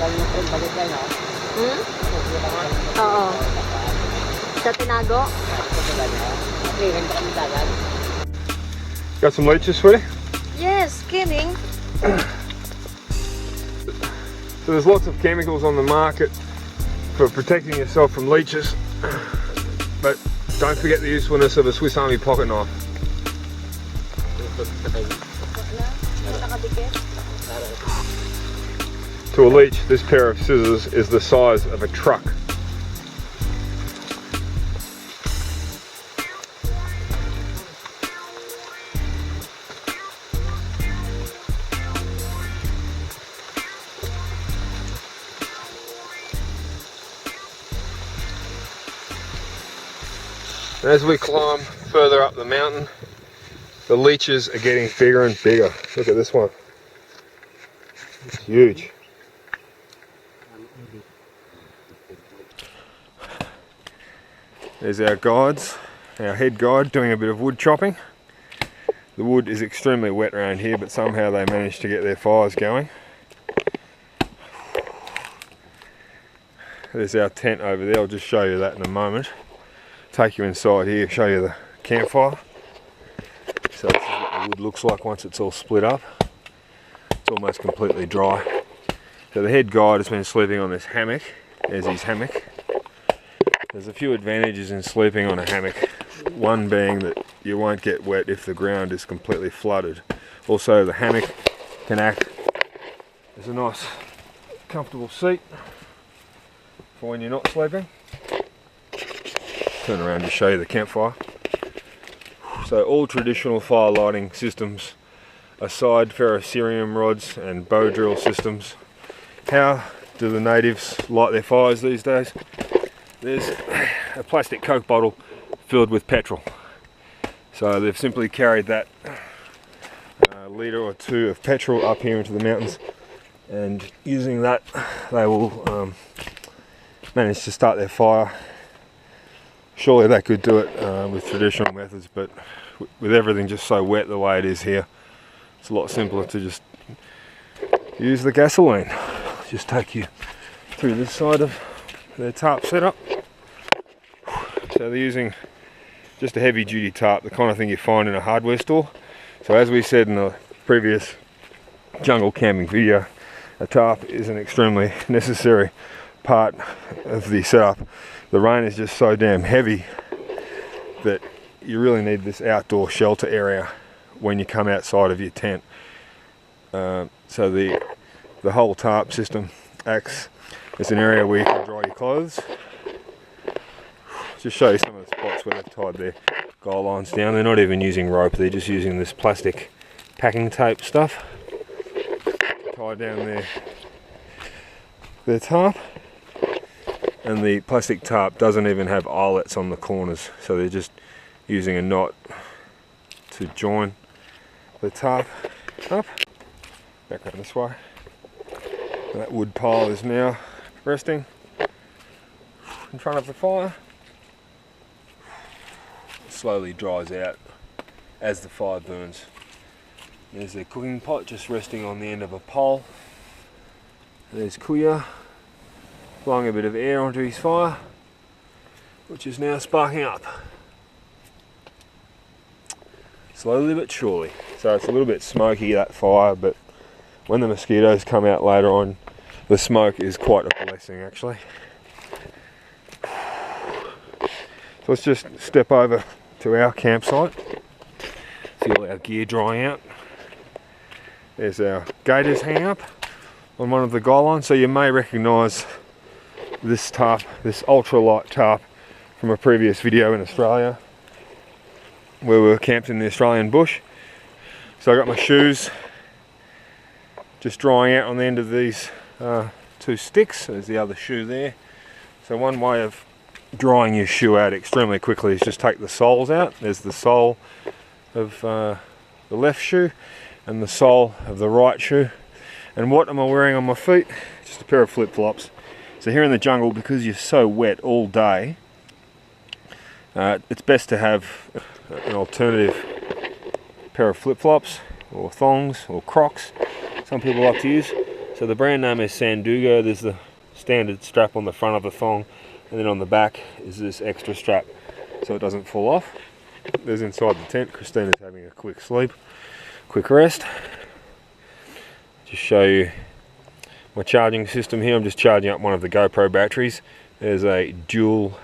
Hmm? Oo. Sa tinago? Got some leeches, sweetie? Yes, kidding. So there's lots of chemicals on the market for protecting yourself from leeches, but don't forget the usefulness of a Swiss Army pocket knife. To a leech, this pair of scissors is the size of a truck. As we climb further up the mountain, the leeches are getting bigger and bigger. Look at this one. It's huge. There's our guides, our head guide doing a bit of wood chopping. The wood is extremely wet around here, but somehow they managed to get their fires going. There's our tent over there. I'll just show you that in a moment. Take you inside here, show you the campfire. So this is what the wood looks like once it's all split up. It's almost completely dry. So the head guide has been sleeping on this hammock. There's his hammock. There's a few advantages in sleeping on a hammock. One being that you won't get wet if the ground is completely flooded. Also, the hammock can act as a nice comfortable seat for when you're not sleeping. Turn around to show you the campfire. So all traditional fire lighting systems aside ferrocerium rods and bow drill systems. How do the natives light their fires these days? There's a plastic Coke bottle filled with petrol. So they've simply carried that litre or two of petrol up here into the mountains, and using that they will manage to start their fire. Surely they could do it with traditional methods, but with everything just so wet the way it is here, it's a lot simpler to just use the gasoline. I'll just take you through this side of their tarp setup. So they're using just a heavy duty tarp, the kind of thing you find in a hardware store. So as we said in the previous jungle camping video, a tarp is an extremely necessary part of the setup. The rain is just so damn heavy that you really need this outdoor shelter area when you come outside of your tent. So the whole tarp system acts as an area where you can dry your clothes. Just show you some of the spots where they've tied their guy lines down. They're not even using rope, they're just using this plastic packing tape stuff to tie down their tarp. And the plastic tarp doesn't even have eyelets on the corners, so they're just using a knot to join the tarp up. Back around this way. And that wood pile is now resting in front of the fire. It slowly dries out as the fire burns. There's their cooking pot just resting on the end of a pole. There's Kuya blowing a bit of air onto his fire, which is now sparking up. Slowly but surely. So it's a little bit smoky, that fire, but when the mosquitoes come out later on, the smoke is quite a blessing actually. So let's just step over to our campsite. See all our gear drying out. There's our gaiters hanging up on one of the guy lines, so you may recognise this tarp, this ultralight tarp, from a previous video in Australia where we were camped in the Australian bush. So I got my shoes just drying out on the end of these two sticks. There's the other shoe there. So one way of drying your shoe out extremely quickly is just take the soles out. There's the sole of the left shoe and the sole of the right shoe. And what am I wearing on my feet? Just a pair of flip-flops. So here in the jungle, because you're so wet all day, it's best to have an alternative pair of flip-flops or thongs or Crocs, some people like to use. So the brand name is Sandugo. There's the standard strap on the front of the thong, and then on the back is this extra strap so it doesn't fall off. There's inside the tent. Christina's having a quick sleep, quick rest. Just show you my charging system here. I'm just charging up one of the GoPro batteries. There's a dual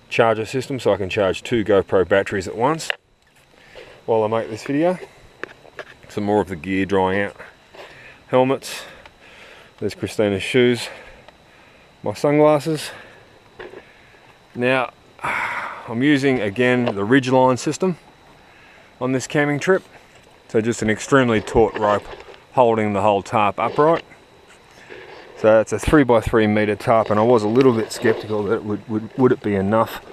charger system, so I can charge 2 GoPro batteries at once while I make this video. Some more of the gear drying out. Helmets. There's Christina's shoes. My sunglasses. Now I'm using again the ridgeline system on this camping trip. So just an extremely taut rope holding the whole tarp upright. So it's a 3x3 meter tarp, and I was a little bit skeptical that would it be enough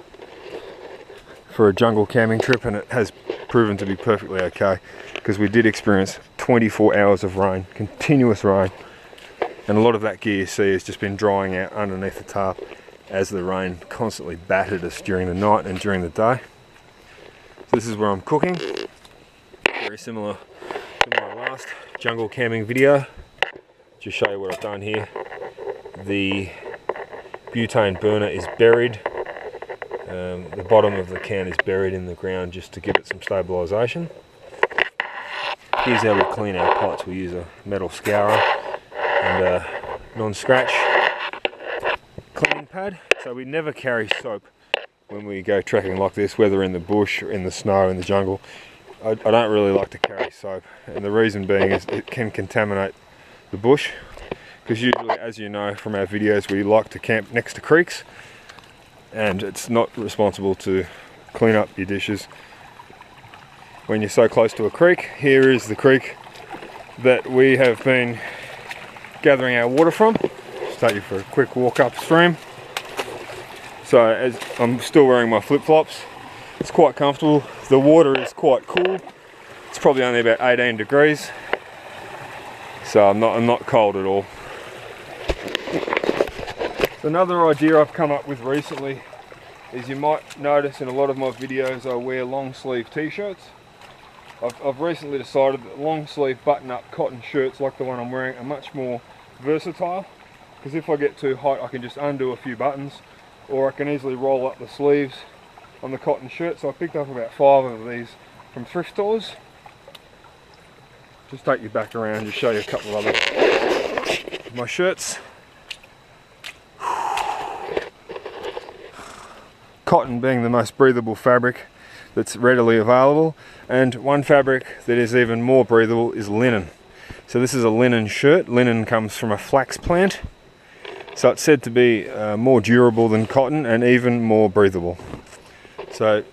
for a jungle camping trip, and it has proven to be perfectly okay, because we did experience 24 hours of rain, continuous rain, and a lot of that gear you see has just been drying out underneath the tarp as the rain constantly battered us during the night and during the day. So this is where I'm cooking, very similar to my last jungle camping video. Just show you what I've done here. The butane burner is buried. The bottom of the can is buried in the ground just to give it some stabilisation. Here's how we clean our pots. We use a metal scourer and a non-scratch cleaning pad. So we never carry soap when we go trekking like this, whether in the bush, or in the snow, in the jungle. I don't really like to carry soap, and the reason being is it can contaminate the bush, because usually, as you know from our videos, we like to camp next to creeks, and it's not responsible to clean up your dishes when you're so close to a creek. Here is the creek that we have been gathering our water from. Just take you for a quick walk upstream. So as I'm still wearing my flip-flops, it's quite comfortable. The water is quite cool. It's probably only about 18 degrees. So I'm not cold at all. Another idea I've come up with recently is, you might notice in a lot of my videos I wear long sleeve t-shirts. I've recently decided that long sleeve button up cotton shirts like the one I'm wearing are much more versatile, because if I get too hot I can just undo a few buttons, or I can easily roll up the sleeves on the cotton shirt. So I picked up about 5 of these from thrift stores. Just take you back around, just show you a couple of other my shirts. Cotton being the most breathable fabric that's readily available, and one fabric that is even more breathable is linen. So this is a linen shirt. Linen comes from a flax plant, so it's said to be more durable than cotton and even more breathable. So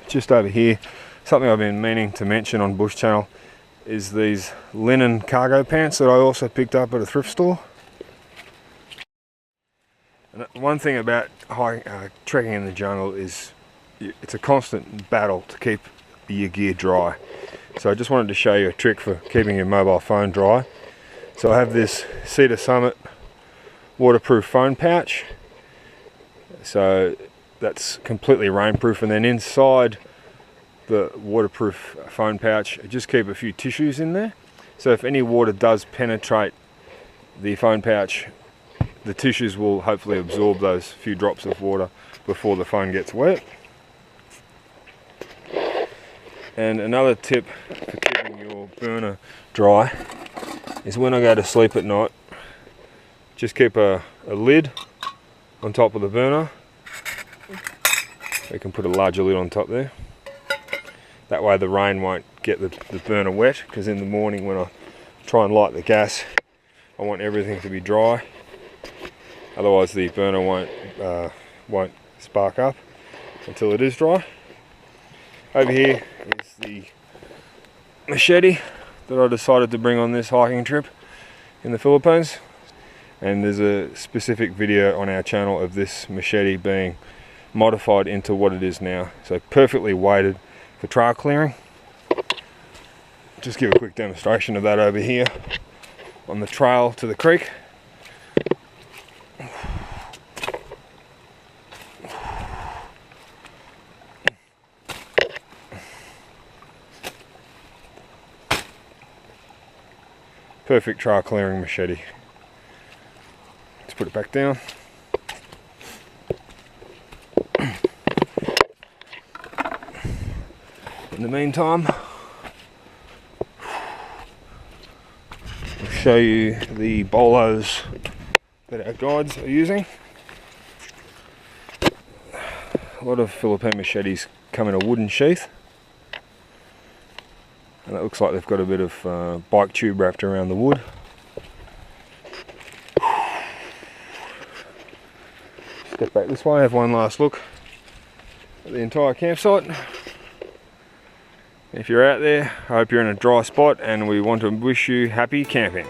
just over here, something I've been meaning to mention on Bush Channel is these linen cargo pants that I also picked up at a thrift store. And one thing about trekking in the jungle is it's a constant battle to keep your gear dry. So I just wanted to show you a trick for keeping your mobile phone dry. So I have this Cedar Summit waterproof phone pouch. So that's completely rainproof, and then inside the waterproof phone pouch, just keep a few tissues in there. So if any water does penetrate the phone pouch, the tissues will hopefully absorb those few drops of water before the phone gets wet. And another tip for keeping your burner dry is, when I go to sleep at night, just keep a lid on top of the burner. You can put a larger lid on top there. That way the rain won't get the burner wet, because in the morning when I try and light the gas, I want everything to be dry. Otherwise the burner won't spark up until it is dry. Over here is the machete that I decided to bring on this hiking trip in the Philippines. And there's a specific video on our channel of this machete being modified into what it is now. So perfectly weighted for trail clearing. Just give a quick demonstration of that over here on the trail to the creek. Perfect trail clearing machete. Let's put it back down. In the meantime, I'll show you the bolos that our guides are using. A lot of Philippine machetes come in a wooden sheath, and it looks like they've got a bit of bike tube wrapped around the wood. Step back this way, have one last look at the entire campsite. If you're out there, I hope you're in a dry spot, and we want to wish you happy camping.